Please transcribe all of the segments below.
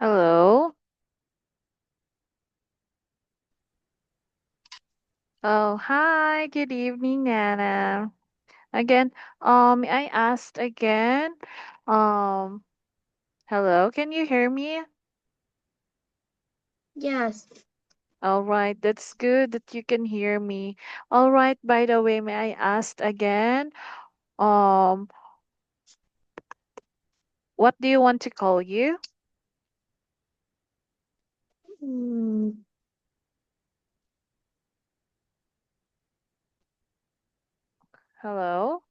Hello. Oh, hi. Good evening, Anna. Again, I asked again. Um, Hello. Can you hear me? Yes. All right. That's good that you can hear me. All right. By the way, may I ask again? Um, what do you want to call you? Mm, Hello.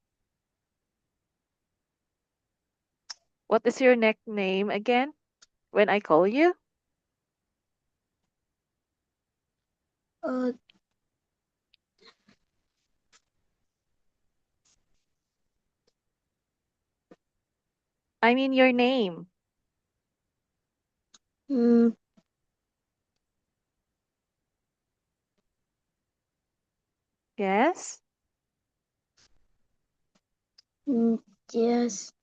What is your nickname again when I call you? uh, I mean your name. mm, Yes. mm, yes.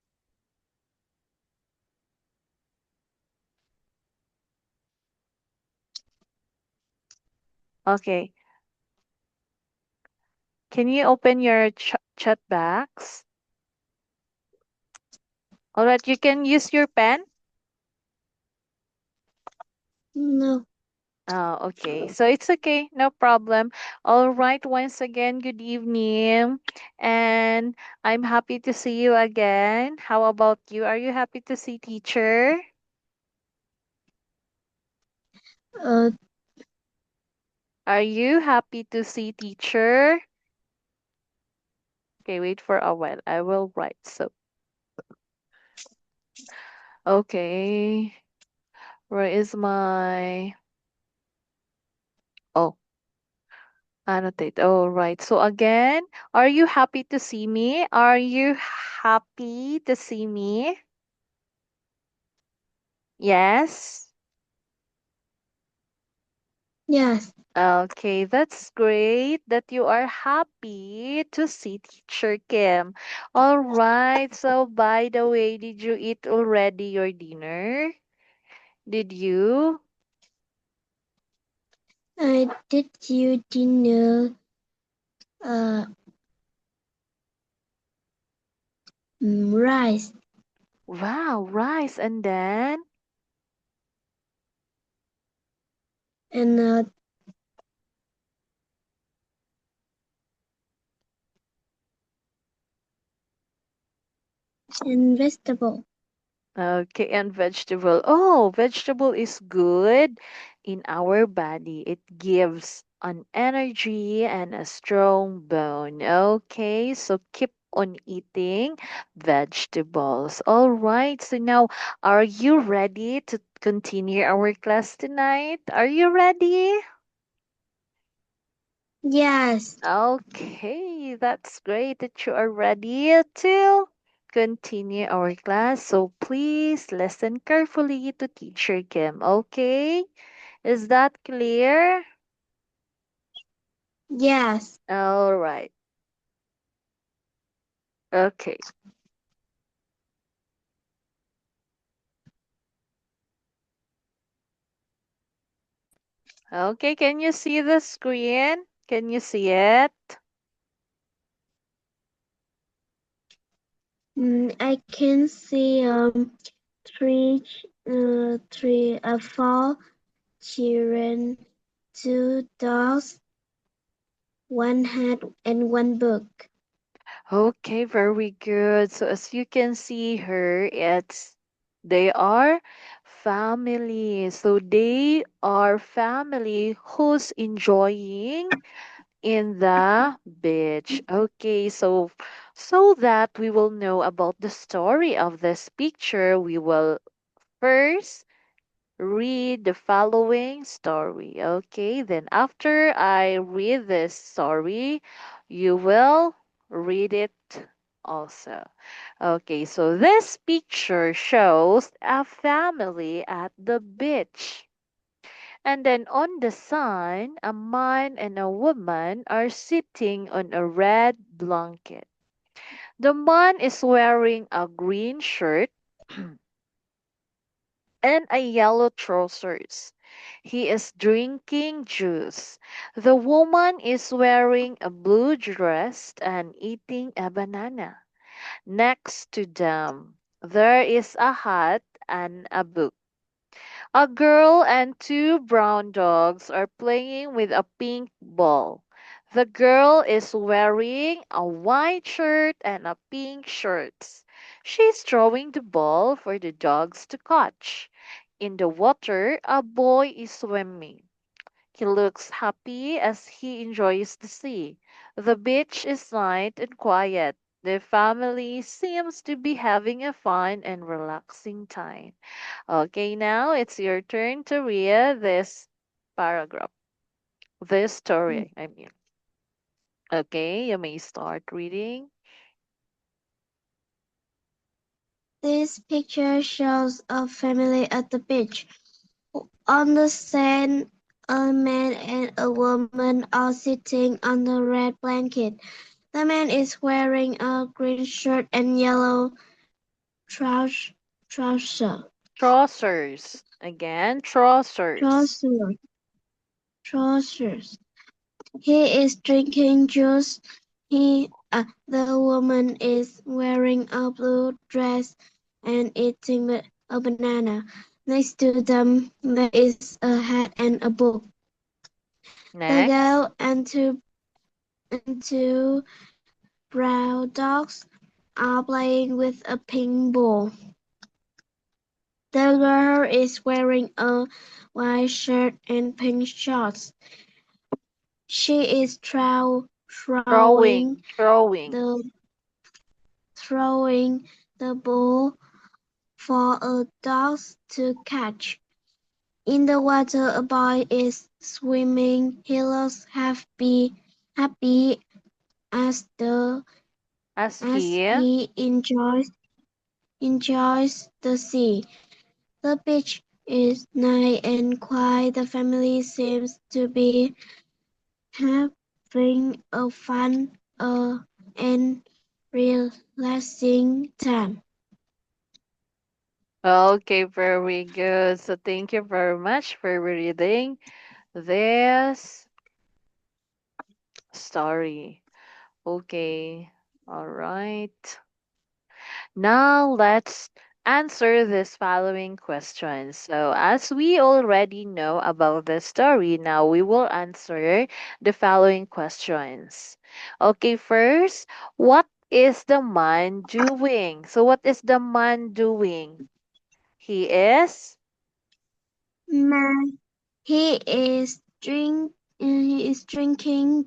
Okay. Can you open your chat box? All right. You can use your pen. No. Oh, okay. So it's okay. No problem. All right. Once again, good evening. And I'm happy to see you again. How about you? Are you happy to see teacher? Uh, Are you happy to see teacher? Okay, wait for a while. I will write. So, okay. Where is my. Oh, annotate. Oh, right. So, again, are you happy to see me? Are you happy to see me? Yes. Yes. Okay, that's great that you are happy to see Teacher Kim. All right. So, by the way, did you eat already your dinner? Did you? Did you dinner uh rice Wow, rice. And then, and vegetable? okay, and vegetable. Oh, vegetable is good in our body. It gives an energy and a strong bone. Okay, so keep on eating vegetables. All right, so now are you ready to continue our class tonight? Are you ready? Yes. Okay, that's great that you are ready to continue our class. So please listen carefully to Teacher Kim. Okay? Is that clear? Yes. All right. Okay. Okay, can you see the screen? Can you see it? I can see four children, two dogs, one hat, and one book. Okay, very good. So as you can see her, they are family. So they are family who's enjoying in the beach. Okay, so that we will know about the story of this picture, we will first read the following story. Okay, then after I read this story, you will read it also. Okay, so this picture shows a family at the beach. And then on the sun, a man and a woman are sitting on a red blanket. The man is wearing a green shirt and a yellow trousers. He is drinking juice. The woman is wearing a blue dress and eating a banana. Next to them, there is a hat and a book. A girl and two brown dogs are playing with a pink ball. The girl is wearing a white shirt and a pink shirt. She's throwing the ball for the dogs to catch. In the water, a boy is swimming. He looks happy as he enjoys the sea. The beach is nice and quiet. The family seems to be having a fun and relaxing time. Okay, now it's your turn to read this paragraph, this story, I mean. Okay, you may start reading. This picture shows a family at the beach. On the sand, a man and a woman are sitting on a red blanket. The man is wearing a green shirt and yellow trous- trouser. Trousers. Again, trousers. Trouser. Trousers. He is drinking juice. The woman is wearing a blue dress and eating a banana. Next to them, there is a hat and a book. The Next. girl and two brown dogs are playing with a pink ball. The girl is wearing a white shirt and pink shorts. She is throwing Throwing. the Throwing. throwing the ball for a dog to catch. In the water, a boy is swimming. He looks happy as the As as he. he enjoys the sea. The beach is nice and quiet. The family seems to be having a fun and relaxing time. Okay, very good. So thank you very much for reading this story. Okay, all right. Now let's answer this following question. So, as we already know about the story, now we will answer the following questions. Okay, first, what is the man doing? So, what is the man doing? He is. Man, he is drinking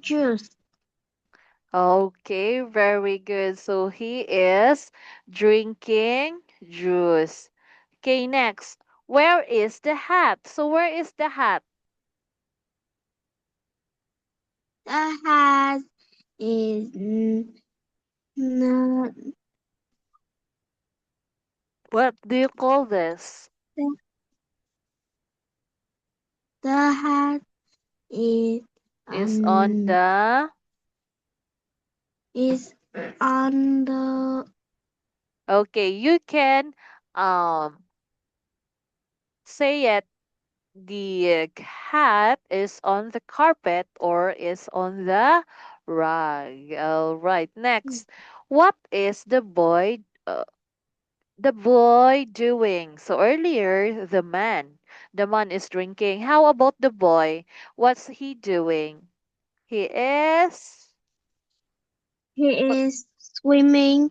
juice. Okay, very good. So, he is drinking juice. Okay, next. Where is the hat? So, where is the hat? The hat is not What do you call this? the, the hat is Is on um the. is on the Okay, you can um say it. The hat is on the carpet or is on the rug. All right. Next, what is the boy doing? So earlier, the man is drinking. How about the boy? What's he doing? He is. he is swimming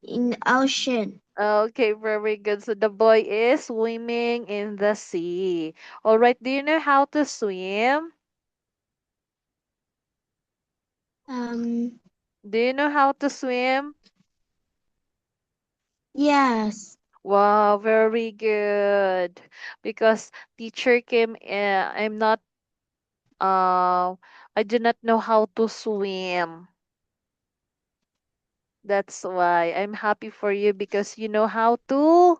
in the ocean. Okay, very good. So the boy is swimming in the sea. All right, do you know how to swim? Um Do you know how to swim? yes. Wow, very good. Because teacher Kim, uh, I do not know how to swim. That's why I'm happy for you because you know how to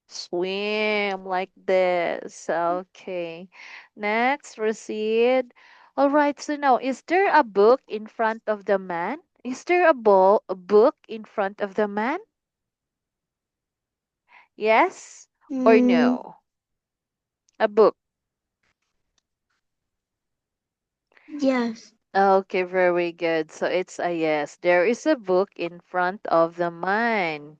swim like this. Okay. Next, proceed. All right. So now, is there a book in front of the man? Is there a book in front of the man? Yes or Mm, no? A book. yes. Okay, very good. So it's a yes. There is a book in front of the man.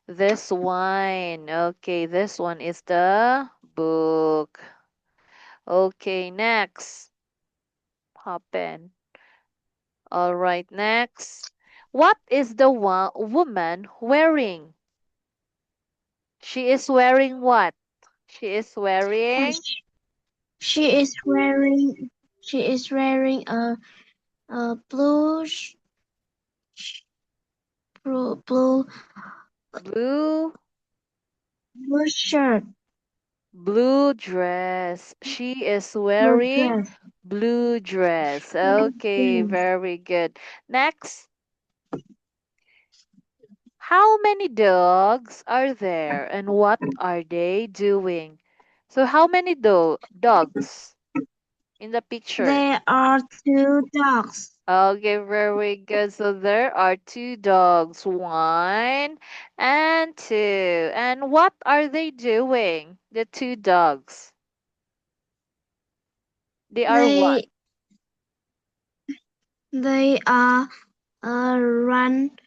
This one. Okay, this one is the book. Okay, next. Happen. All right, next. What is the woman wearing? She is wearing what? She is Uh, wearing sh- she is wearing a sh- blue blue blue shirt, blue dress. She is blue wearing dress, blue dress. blue Okay, dress. very good. Next, how many dogs are there and what are they doing? So how many dogs in the picture? There are two dogs. Okay, very good. So there are two dogs, one and two. And what are they doing? The two dogs. They are what? They they are running.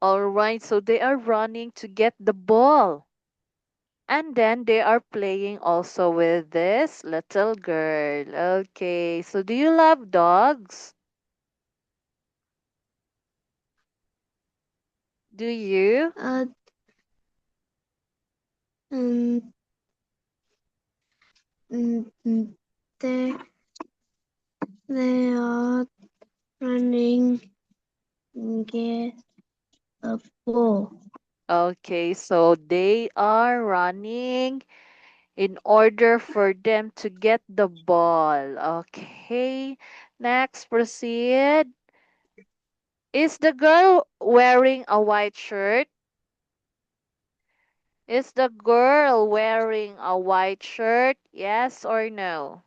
All right, so they are running to get the ball. And then they are playing also with this little girl. Okay, so do you love dogs? Do you? Uh, and, and they they are running get a ball. Okay, so they are running in order for them to get the ball. Okay, next proceed. Is the girl wearing a white shirt? Is the girl wearing a white shirt? Yes or no?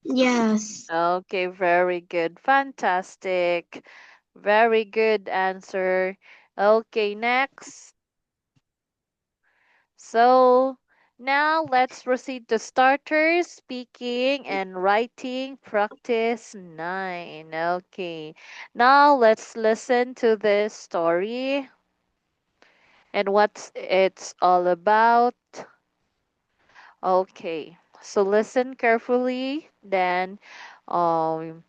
Yes. Okay, very good. Fantastic. Very good answer. Okay, next. So now let's proceed to starters, speaking and writing practice 9. Okay. Now let's listen to this story and what it's all about. Okay. So listen carefully, then um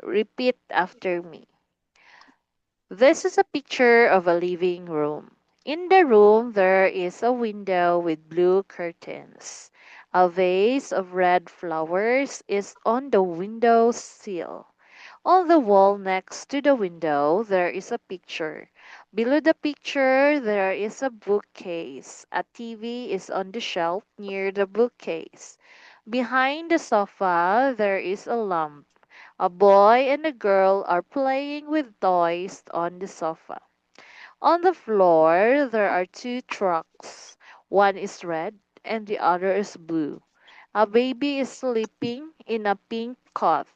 repeat after me. This is a picture of a living room. In the room, there is a window with blue curtains. A vase of red flowers is on the window sill. On the wall next to the window, there is a picture. Below the picture, there is a bookcase. A TV is on the shelf near the bookcase. Behind the sofa, there is a lamp. A boy and a girl are playing with toys on the sofa. On the floor, there are two trucks. One is red and the other is blue. A baby is sleeping in a pink cot.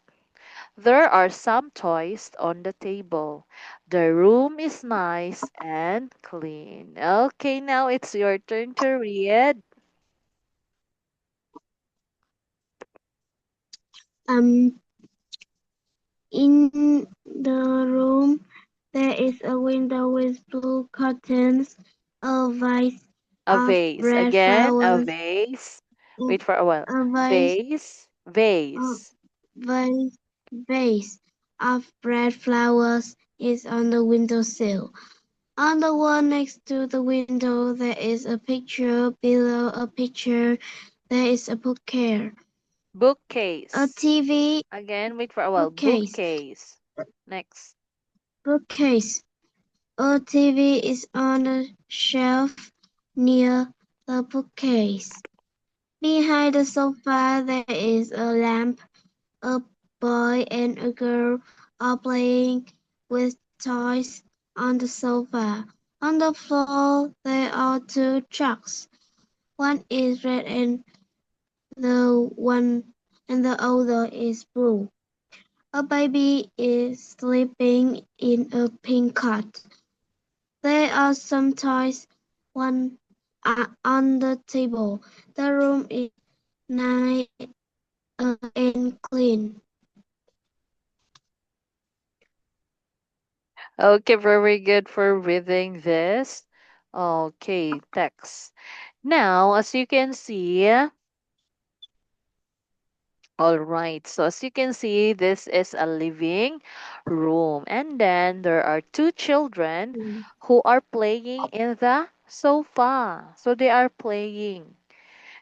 There are some toys on the table. The room is nice and clean. Okay, now it's your turn to read. Um, in the room, there is a window with blue curtains, a vase A of vase. red Again, a flowers, vase. and Wait for a while. a Vase, of vase. vase, vase of red flowers is on the windowsill. On the wall next to the window, there is a picture. Below a picture, there is a bookcase. A Bookcase. TV Again, wait for a while. bookcase. Bookcase. Next. Bookcase. A TV is on a shelf near the bookcase. Behind the sofa, there is a lamp. A boy and a girl are playing with toys on the sofa. On the floor, there are two trucks. One is red the one and the other is blue. A baby is sleeping in a pink cot. There are some toys one on the table. The room is nice and clean. Okay, very good for reading this. Okay, text. Now, as you can see, all right. So as you can see, this is a living room. And then there are two children who are playing in the sofa. So they are playing.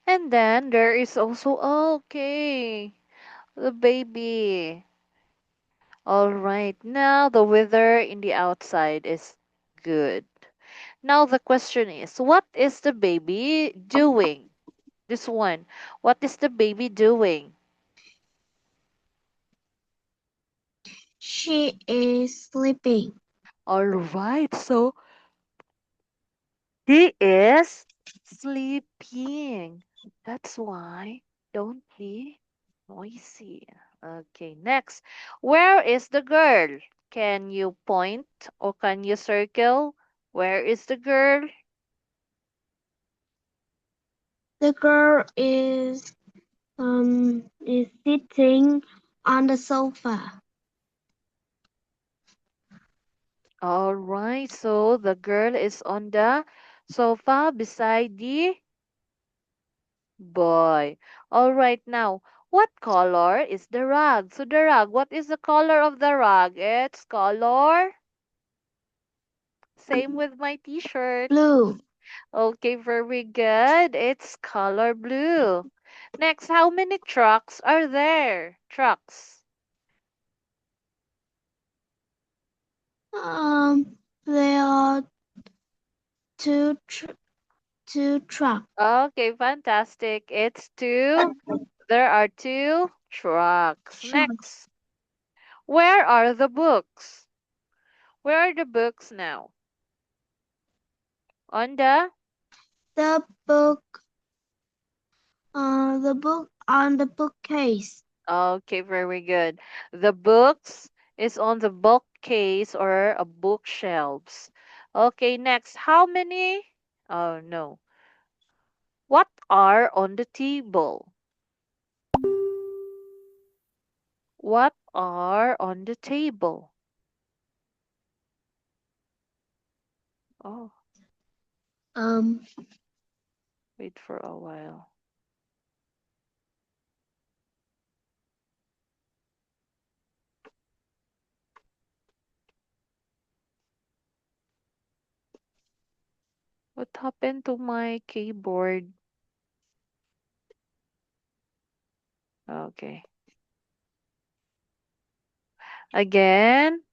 And then there is also, okay, the baby. All right. Now the weather in the outside is good. Now the question is, what is the baby doing? This one. What is the baby doing? She is sleeping. All right. So he is sleeping. That's why don't be noisy. Okay, next. Where is the girl? Can you point or can you circle? Where is the girl? The girl is sitting on the sofa. All right, so the girl is on the sofa beside the boy. All right, now, what color is the rug? So the rug, what is the color of the rug? It's color. Same with my t-shirt. Blue. Okay, very good. It's color blue. Next, how many trucks are there? Trucks. There are two tr two trucks. Okay, fantastic. It's two. There are two trucks. Truck. Next. Where are the books? Where are the books now? On the The book, the book on the bookcase. Okay, very good. The books is on the bookcase or a bookshelves. Okay, next. How many? Oh no. What are on the table? What are on the table? Oh, Um, wait for a while. What happened to my keyboard? Okay. Again.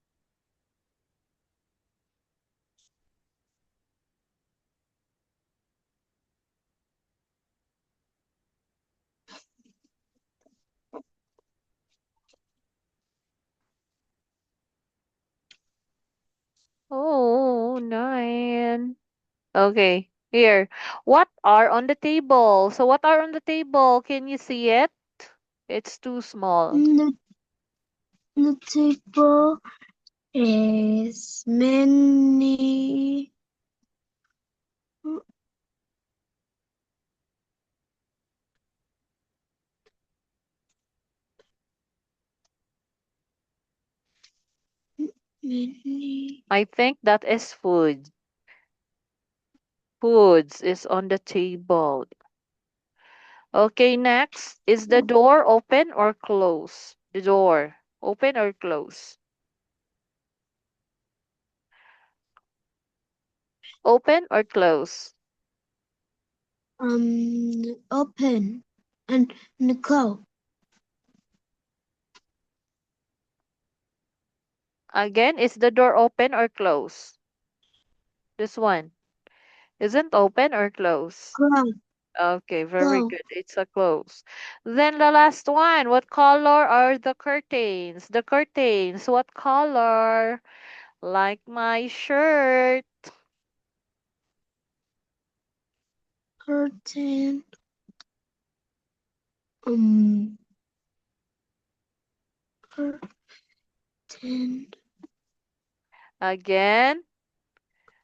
Oh, nine. Okay, here. What are on the table? So what are on the table? Can you see it? It's too small. the, the table is many. I think that is food. Foods is on the table. Okay, next. Is the door open or closed? The door. Open or closed? Open or closed? Open and close. Again, is the door open or closed? This one. Isn't open or closed? Close. Okay, very Close. good. It's a close. Then the last one. What color are the curtains? The curtains. What color? Like my shirt. Curtain. Um. Curtain. Again.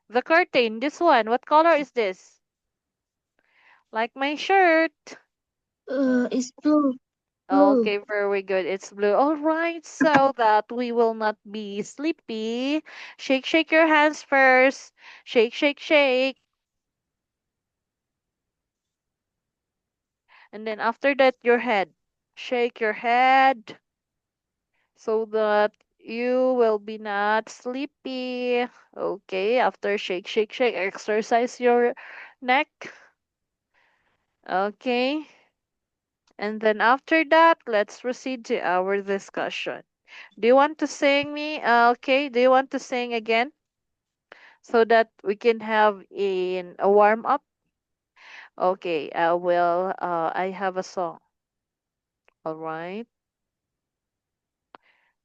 The curtain. This one. What color is this? Like my shirt. It's blue. Blue. Okay, very good. It's blue. All right, so that we will not be sleepy. Shake, shake your hands first. Shake, shake, shake. And then after that, your head. Shake your head so that you will be not sleepy. Okay, after shake, shake, shake, exercise your neck. Okay, and then after that, let's proceed to our discussion. Do you want to sing me? Okay, do you want to sing again so that we can have a warm up? Okay, I will. I have a song. All right.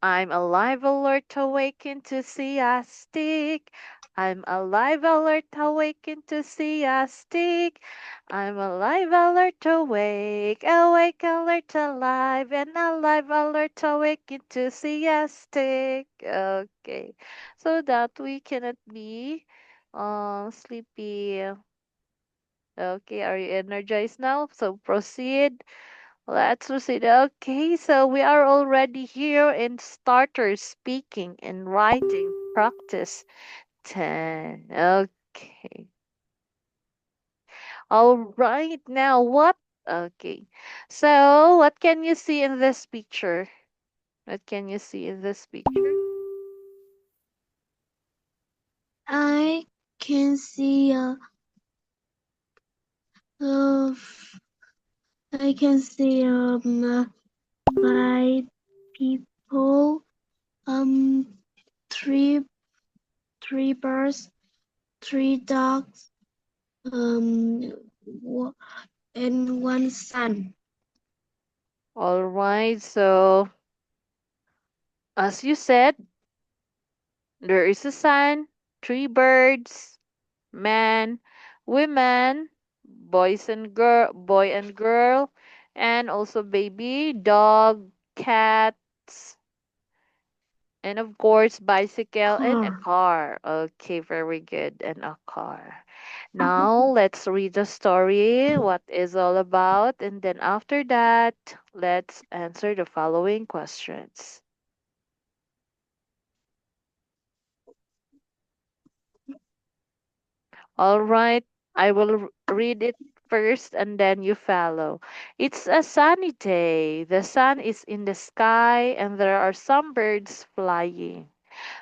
I'm alive, alert, awake, enthusiastic. I'm alive, alert, awake, enthusiastic. I'm alive, alert, awake, awake, alert, alive, and alive, alert, awake, enthusiastic. Okay, so that we cannot be sleepy. Okay, are you energized now? So proceed. Let's proceed. Okay, so we are already here in starter speaking and writing practice 10. Okay. All right. Now what? Okay. So what can you see in this picture? What can you see in this picture? I can see uh, I can see five people. Um, three. three birds, three dogs, um, wa- and one sun. All right. So, as you said, there is a sun, three birds, man, women, boy and girl, and also baby, dog, cats, and of course, bicycle and a Car. car. Okay, very good. And a car. Now, let's read the story, what is all about, and then after that, let's answer the following questions. All right, I will read it first and then you follow. It's a sunny day. The sun is in the sky and there are some birds flying.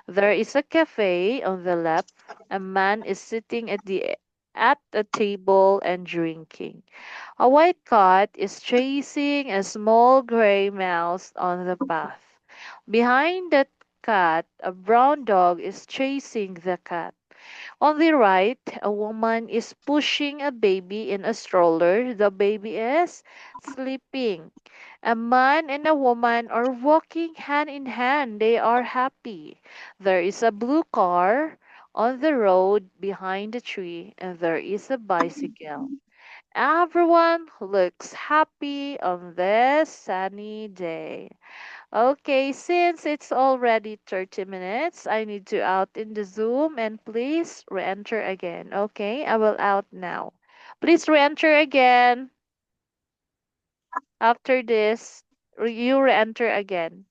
There is a cafe on the left. A man is sitting at a table and drinking. A white cat is chasing a small gray mouse on the path. Behind that cat, a brown dog is chasing the cat. On the right, a woman is pushing a baby in a stroller. The baby is sleeping. A man and a woman are walking hand in hand. They are happy. There is a blue car on the road behind the tree, and there is a bicycle. Everyone looks happy on this sunny day. Okay, since it's already 30 minutes, I need to out in the Zoom and please re-enter again. Okay, I will out now. Please re-enter again. After this, you re-enter again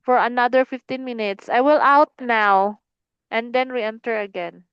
for another 15 minutes. I will out now and then re-enter again.